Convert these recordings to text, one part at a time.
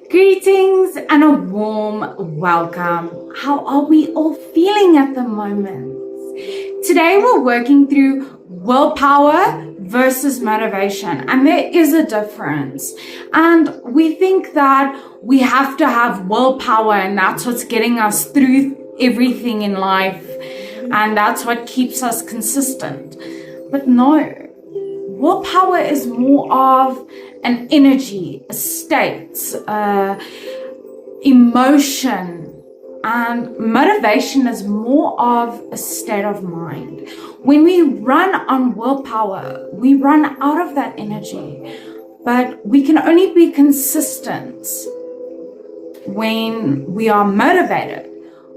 Greetings and a warm welcome. How are we all feeling at the moment? Today we're working through willpower versus motivation, and there is a difference. And we think that we have to have willpower and that's what's getting us through everything in life, and that's what keeps us consistent. But no, willpower is more of an energy, a state, emotion, and motivation is more of a state of mind. When we run on willpower, we run out of that energy, but we can only be consistent when we are motivated.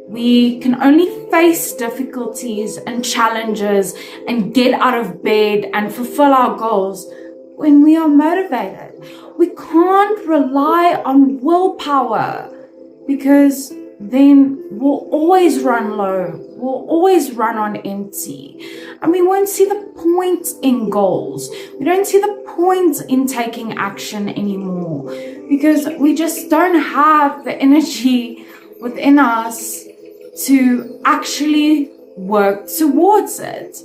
We can only face difficulties and challenges and get out of bed and fulfill our goals when we are motivated. We can't rely on willpower because then we'll always run low. We'll always run on empty. And we won't see the point in goals. We don't see the point in taking action anymore because we just don't have the energy within us to actually work towards it.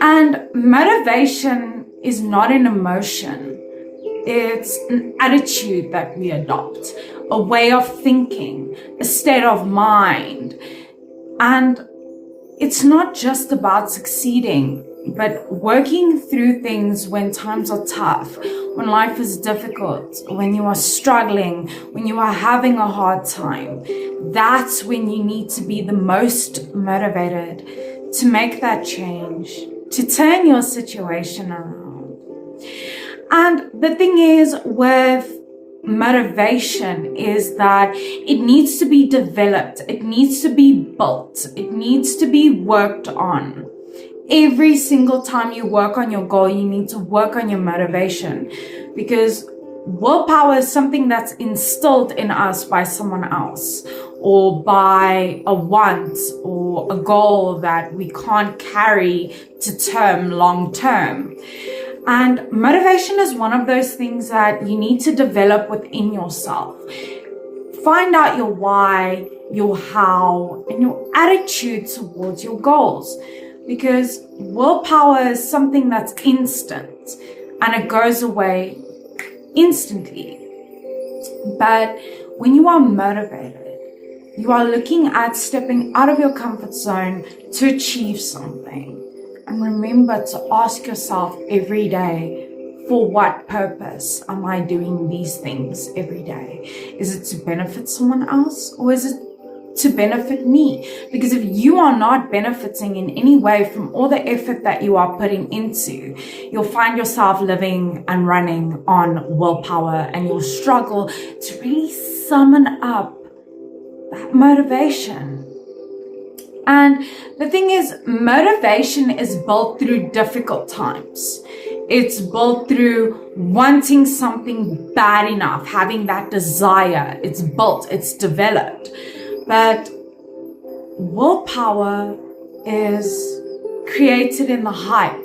And motivation is not an emotion. It's an attitude that we adopt, a way of thinking, a state of mind. And it's not just about succeeding, but working through things when times are tough, when life is difficult, when you are struggling, when you are having a hard time. That's when you need to be the most motivated to make that change, to turn your situation around. And the thing is with motivation is that it needs to be developed, it needs to be built, it needs to be worked on. Every single time you work on your goal, you need to work on your motivation, because willpower is something that's instilled in us by someone else, or by a want or a goal that we can't carry to term long term. And motivation is one of those things that you need to develop within yourself. Find out your why, your how, and your attitude towards your goals. Because willpower is something that's instant and it goes away instantly. But when you are motivated, you are looking at stepping out of your comfort zone to achieve something. And remember to ask yourself every day, for what purpose am I doing these things every day? Is it to benefit someone else, or is it to benefit me? Because if you are not benefiting in any way from all the effort that you are putting into, you'll find yourself living and running on willpower, and you'll struggle to really summon up that motivation. And the thing is, motivation is built through difficult times. It's built through wanting something bad enough, having that desire. It's built, it's developed. But willpower is created in the hype.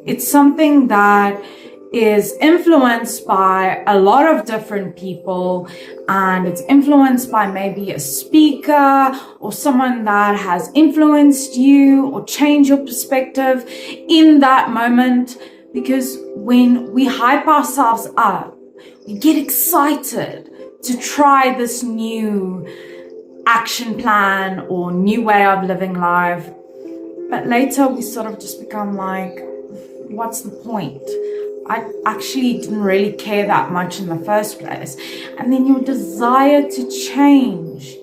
It's something that is influenced by a lot of different people, and it's influenced by maybe a speaker or someone that has influenced you or changed your perspective in that moment. Because when we hype ourselves up, we get excited to try this new action plan or new way of living life. But later we sort of just become like, what's the point? I actually didn't really care that much in the first place. And then your desire to change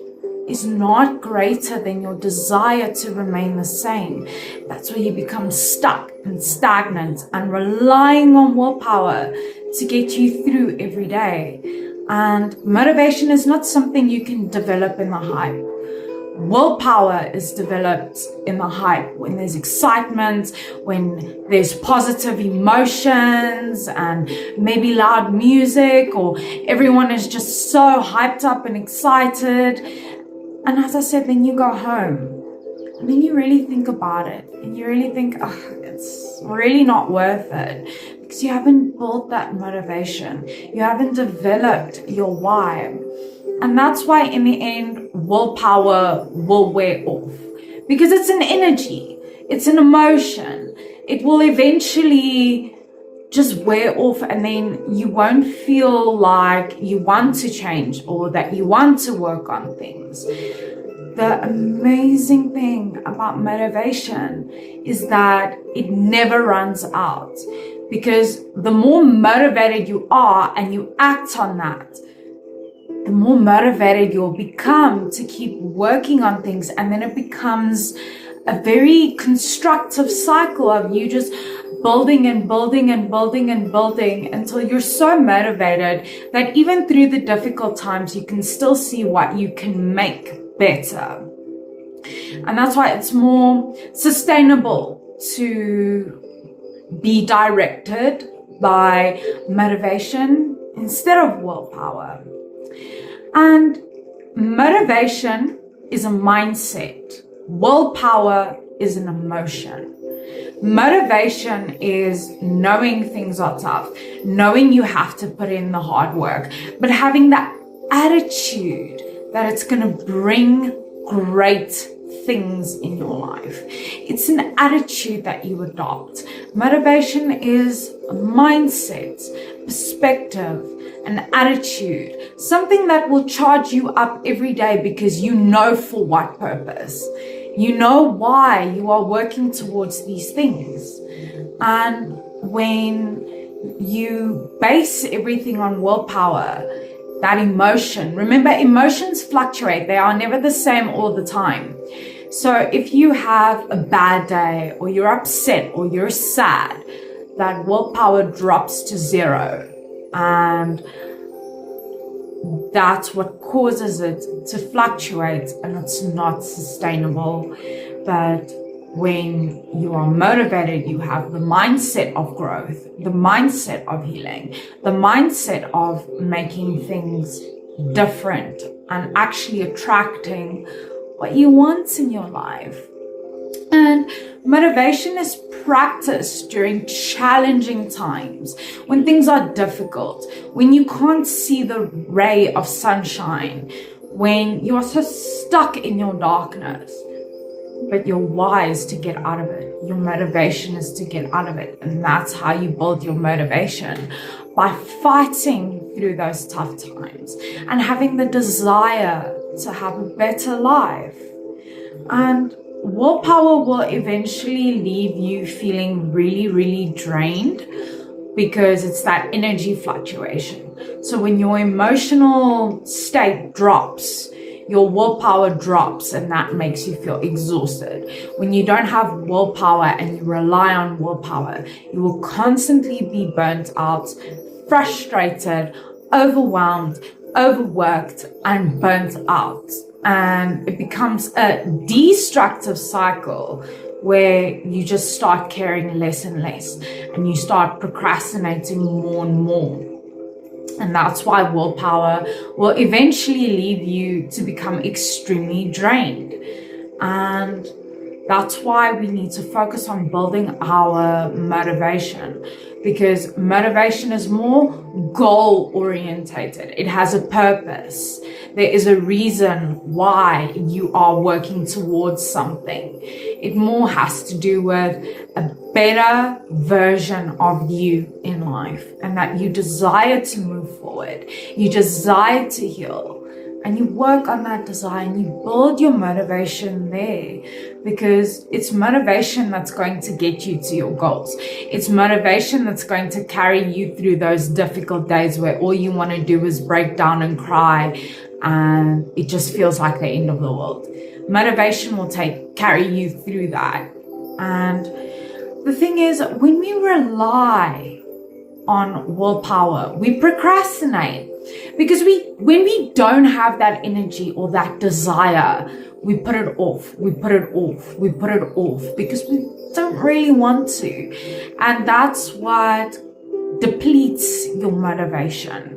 is not greater than your desire to remain the same. That's where you become stuck and stagnant and relying on willpower to get you through every day. And motivation is not something you can develop in the hype. Willpower is developed in the hype, when there's excitement, when there's positive emotions and maybe loud music, or everyone is just so hyped up and excited. And as I said, then you go home and then you really think about it and you really think, oh, it's really not worth it. because you haven't built that motivation. You haven't developed your why. And that's why in the end, willpower will wear off, because it's an energy, it's an emotion. It will eventually just wear off, and then you won't feel like you want to change or that you want to work on things. The amazing thing about motivation is that it never runs out, because the more motivated you are and you act on that, the more motivated you'll become to keep working on things. And then it becomes a very constructive cycle of you just building and building and building and building until you're so motivated that even through the difficult times, you can still see what you can make better. And that's why it's more sustainable to be directed by motivation instead of willpower. And motivation is a mindset. Willpower is an emotion. Motivation is knowing things are tough, knowing you have to put in the hard work, but having that attitude that it's going to bring great things in your life. It's an attitude that you adopt. Motivation is a mindset, perspective, an attitude, something that will charge you up every day because you know for what purpose. You know why you are working towards these things. And when you base everything on willpower, that emotion, remember, emotions fluctuate. They are never the same all the time. So if you have a bad day or you're upset or you're sad, that willpower drops to zero. And that's what causes it to fluctuate, and it's not sustainable. But when you are motivated, you have the mindset of growth, the mindset of healing, the mindset of making things different and actually attracting what you want in your life. And motivation is practiced during challenging times, when things are difficult, when you can't see the ray of sunshine, when you are so stuck in your darkness. But your why is to get out of it. Your motivation is to get out of it. And that's how you build your motivation, by fighting through those tough times and having the desire to have a better life. And willpower will eventually leave you feeling really, really drained, because it's that energy fluctuation. So when your emotional state drops, your willpower drops, and that makes you feel exhausted. When you don't have willpower and you rely on willpower, you will constantly be burnt out, frustrated, overwhelmed, overworked, and burnt out. And it becomes a destructive cycle where you just start caring less and less, and you start procrastinating more and more. And that's why willpower will eventually leave you to become extremely drained. And that's why we need to focus on building our motivation, because motivation is more goal orientated. It has a purpose. There is a reason why you are working towards something. It more has to do with a better version of you in life, and that you desire to move forward. You desire to heal, and you work on that desire, and you build your motivation there, because it's motivation that's going to get you to your goals. It's motivation that's going to carry you through those difficult days where all you want to do is break down and cry, and it just feels like the end of the world. Motivation will carry you through that. And the thing is, when we rely on willpower, we procrastinate, because when we don't have that energy or that desire, we put it off, we put it off, we put it off, because we don't really want to. And that's what depletes your motivation.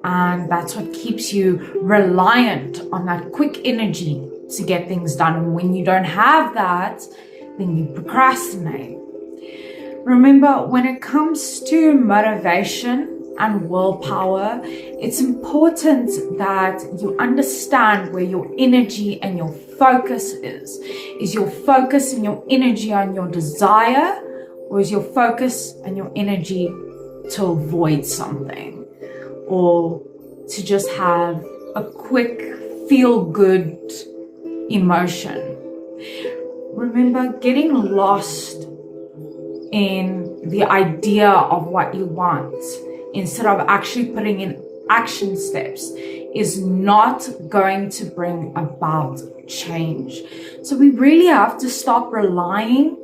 And that's what keeps you reliant on that quick energy to get things done. And when you don't have that, then you procrastinate. Remember, when it comes to motivation and willpower, it's important that you understand where your energy and your focus is. Is your focus and your energy on your desire, or is your focus and your energy to avoid something, or to just have a quick feel-good emotion? Remember, getting lost in the idea of what you want instead of actually putting in action steps is not going to bring about change. So we really have to stop relying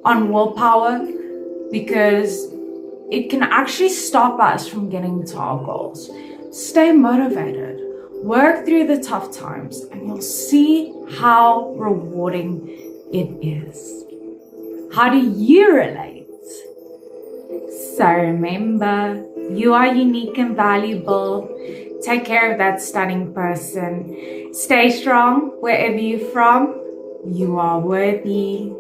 on willpower, because it can actually stop us from getting to our goals. Stay motivated, work through the tough times, and you'll see how rewarding it is. How do you relate? So remember, you are unique and valuable. Take care of that stunning person. Stay strong wherever you're from. You are worthy.